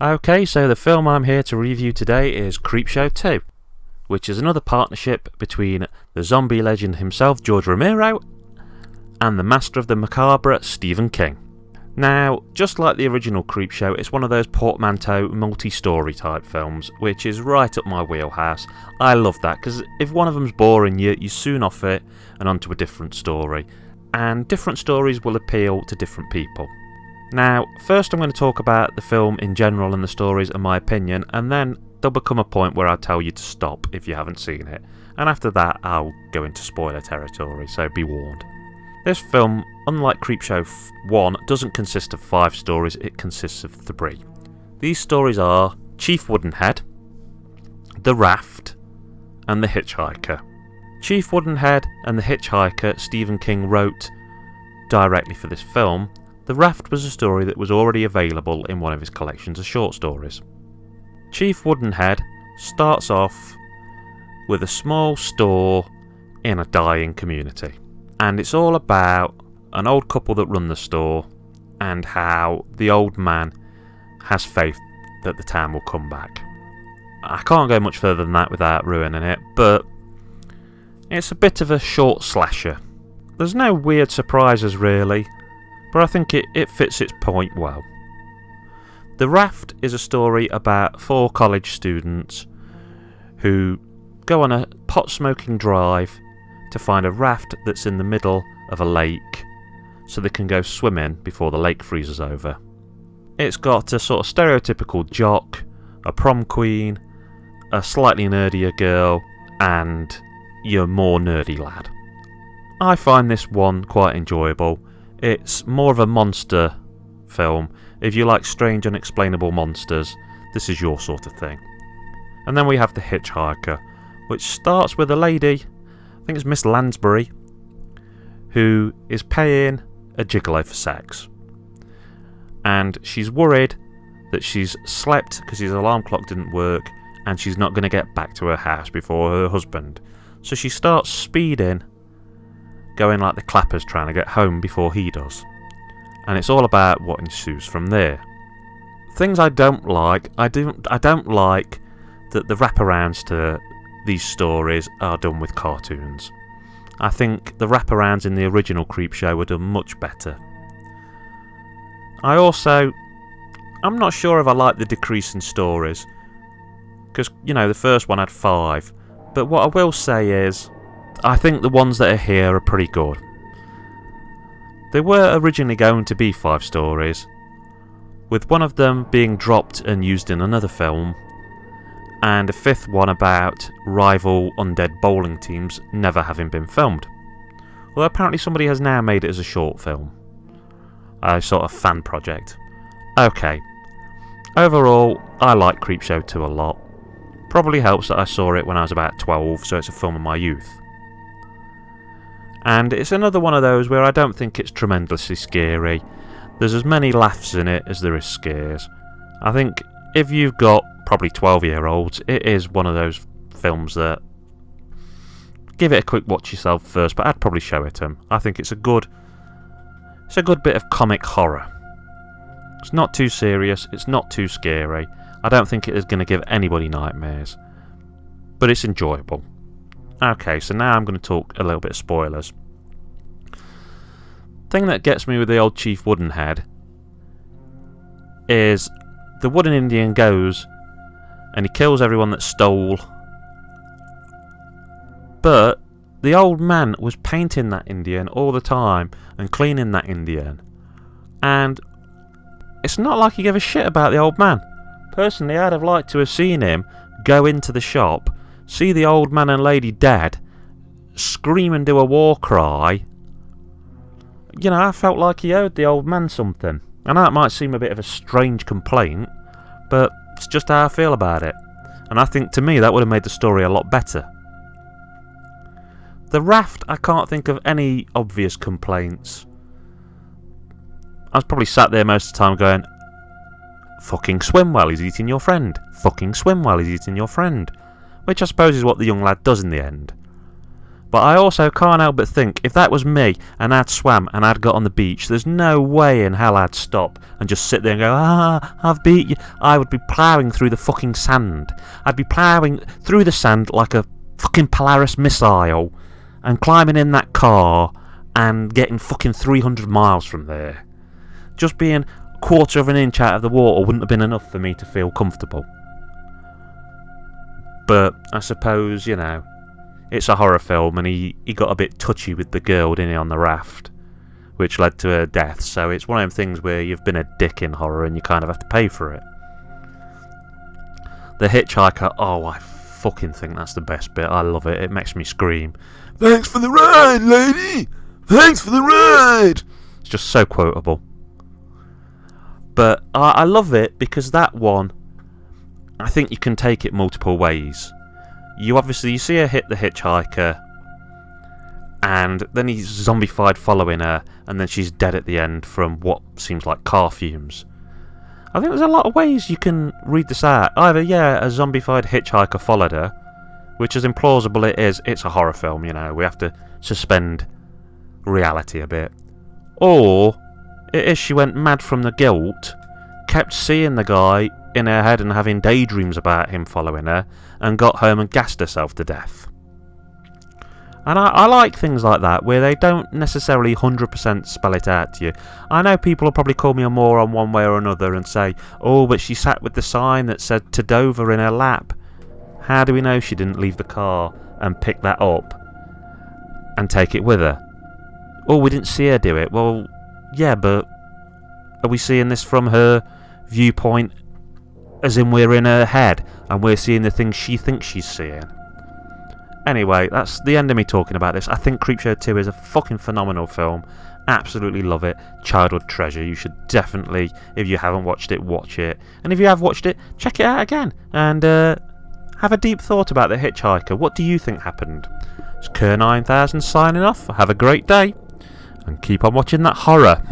Okay, so the film I'm here to review today is Creepshow 2, which is another partnership between the zombie legend himself, George Romero, and the master of the macabre, Stephen King. Now, just like the original Creepshow, it's one of those portmanteau multi-story type films, which is right up my wheelhouse. I love that, because if one of them's boring you soon off it and onto a different story. And different stories will appeal to different people. Now, first I'm going to talk about the film in general and the stories and my opinion, and then there'll become a point where I'll tell you to stop if you haven't seen it. And after that, I'll go into spoiler territory, so be warned. This film, unlike Creepshow 1, doesn't consist of 5 stories, it consists of 3. These stories are Chief Woodenhead, The Raft, and The Hitchhiker. Chief Woodenhead and The Hitchhiker Stephen King wrote directly for this film. The Raft was a story that was already available in one of his collections of short stories. Chief Woodenhead starts off with a small store in a dying community. And it's all about an old couple that run the store and how the old man has faith that the town will come back. I can't go much further than that without ruining it, but it's a bit of a short slasher. There's no weird surprises really, but I think it fits its point well. The Raft is a story about 4 college students who go on a pot-smoking drive to find a raft that's in the middle of a lake so they can go swimming before the lake freezes over. It's got a sort of stereotypical jock, a prom queen, a slightly nerdier girl, and your more nerdy lad. I find this one quite enjoyable. It's more of a monster film. If you like strange, unexplainable monsters, this is your sort of thing. And then we have The Hitchhiker, which starts with a lady, I think it's Miss Lansbury, who is paying a gigolo for sex. And she's worried that she's slept because his alarm clock didn't work and she's not going to get back to her house before her husband. So she starts speeding, going like the clappers trying to get home before he does. And it's all about what ensues from there. Things I don't like, I don't like that the wraparounds to these stories are done with cartoons. I think the wraparounds in the original Creepshow were done much better. I'm not sure if I like the decrease in stories, because, the first one had 5, but what I will say is, I think the ones that are here are pretty good. There were originally going to be 5 stories, with one of them being dropped and used in another film, and a 5th one about rival undead bowling teams never having been filmed. Although apparently somebody has now made it as a short film. A sort of fan project. Okay. Overall, I like Creepshow 2 a lot. Probably helps that I saw it when I was about 12, so it's a film of my youth. And it's another one of those where I don't think it's tremendously scary. There's as many laughs in it as there is scares. I think if you've got probably 12-year-olds, it is one of those films that give it a quick watch yourself first, but I'd probably show it to them. I think it's a good bit of comic horror. It's not too serious, it's not too scary. I don't think it is going to give anybody nightmares, but it's enjoyable. Okay, so now I'm going to talk a little bit of spoilers. Thing that gets me with the old Chief Woodenhead is the wooden Indian goes and he kills everyone that stole, but the old man was painting that Indian all the time and cleaning that Indian, and it's not like he gave a shit about the old man. Personally, I'd have liked to have seen him go into the shop, see the old man and lady dead, scream and do a war cry. I felt like he owed the old man something. And that might seem a bit of a strange complaint, but it's just how I feel about it. And I think to me that would have made the story a lot better. The Raft, I can't think of any obvious complaints. I was probably sat there most of the time going, fucking swim while he's eating your friend. Fucking swim while he's eating your friend. Which I suppose is what the young lad does in the end. But I also can't help but think, if that was me and I'd swam and I'd got on the beach, there's no way in hell I'd stop and just sit there and go, I've beat you. I would be ploughing through the fucking sand. I'd be ploughing through the sand like a fucking Polaris missile and climbing in that car and getting fucking 300 miles from there. Just being a quarter of an inch out of the water wouldn't have been enough for me to feel comfortable. But I suppose, you know, it's a horror film, and he got a bit touchy with the girl, didn't he, on the raft, which led to her death. So it's one of them things where you've been a dick in horror and you kind of have to pay for it. The hitchhiker, oh, I fucking think that's the best bit. I love it. It makes me scream. Thanks for the ride, lady! Thanks for the ride! It's just so quotable. But I love it because that one, I think you can take it multiple ways. You see her hit the hitchhiker, and then he's zombified following her, and then she's dead at the end from what seems like car fumes. I think there's a lot of ways you can read this out. Either, yeah, a zombified hitchhiker followed her, which as implausible it is, it's a horror film, you know, we have to suspend reality a bit. Or it is she went mad from the guilt, kept seeing the guy in her head and having daydreams about him following her, and got home and gassed herself to death. And I like things like that, where they don't necessarily 100% spell it out to you. I know people will probably call me a moron one way or another and say, oh, but she sat with the sign that said to Dover in her lap. How do we know she didn't leave the car and pick that up and take it with her? Oh, we didn't see her do it. Well, yeah, but are we seeing this from her viewpoint, as in we're in her head and we're seeing the things she thinks she's seeing? Anyway, that's the end of me talking about this. I think Creepshow 2 is a fucking phenomenal film. Absolutely love it. Childhood treasure. You should definitely, if you haven't watched it, watch it. And if you have watched it, check it out again. And have a deep thought about the hitchhiker. What do you think happened? It's Kerr 9000 signing off. Have a great day. And keep on watching that horror.